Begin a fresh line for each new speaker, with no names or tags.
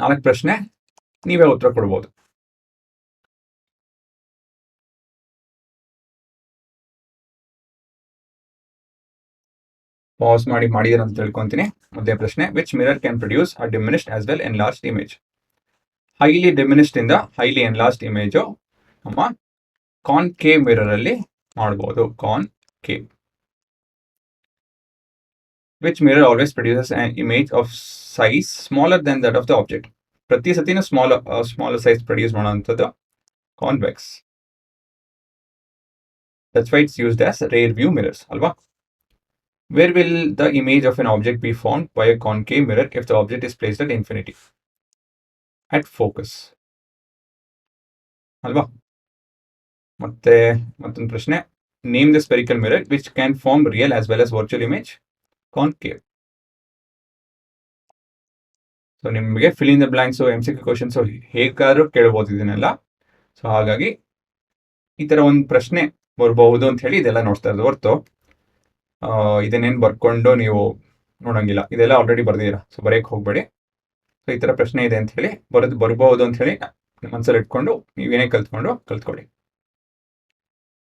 4 ಪ್ರಶ್ನೆ, ನೀವೇ ಉತ್ತರ ಕೊಡ್ಬೋದು. ಪಾಸ್ ಮಾಡಿದಿರ ಅಂತ ತಿಳ್ಕೊಂತೀನಿ. ಮೊದಲನೇ ಪ್ರಶ್ನೆ, which mirror can produce a diminished as well enlarged image? Highly diminished ಇಂದ ಹೈಲಿ ಎನ್ಲಾರ್ಜ್ಡ್ ಇಮೇಜು ನಮ್ಮ ಕಾನ್ಕೇವ್ ಮಿರರ್ ಅಲ್ಲಿ ಮಾಡಬಹುದು. Concave. Which mirror always produces on image of size smaller than that of the object? ಪ್ರತಿ ಸತಿನೂ smaller size produce ಮಾಡುವಂಥದ್ದು convex. That's why it's used as rare view mirrors ಅಲ್ವಾ? Where will the image of an object be formed by a concave mirror if the object is placed at infinity? At focus. ಅಲ್ವಾ? ಮತ್ತೆ ಮತ್ತೊಂದು ಪ್ರಶ್ನೆ, name the spherical mirror which can form real as well as virtual image? Concave. So ನಿಮಗೆ fill in the blanks MCQ questions ಹೇಗಾದ್ರೂ ಕೇಳಬಹುದು ಇದನ್ನೆಲ್ಲ. So ಹಾಗಾಗಿ ಈ ತರ ಒಂದು ಪ್ರಶ್ನೆ ಬರಬಹುದು ಅಂತ ಹೇಳಿ ಇದೆಲ್ಲ ನೋಡ್ತಾ ಇರೋದು ಹೊರತು ಇದನ್ನೇನು ಬರ್ಕೊಂಡು ನೀವು ನೋಡಂಗಿಲ್ಲ. ಇದೆಲ್ಲ ಆಲ್ರೆಡಿ ಬರ್ದಿದ್ದೀರಾ, ಸೊ ಬರೆಯಕ್ಕೆ ಹೋಗ್ಬೇಡಿ. ಸೊ ಈ ತರ ಪ್ರಶ್ನೆ ಇದೆ ಅಂತ ಹೇಳಿ ಬರ್ಬೋದು ಅಂತ ಹೇಳಿ ಮನಸ್ಸಲ್ಲಿ ಇಟ್ಕೊಂಡು ನೀವೇನೇ ಕಲ್ತ್ಕೊಳ್ಳಿ.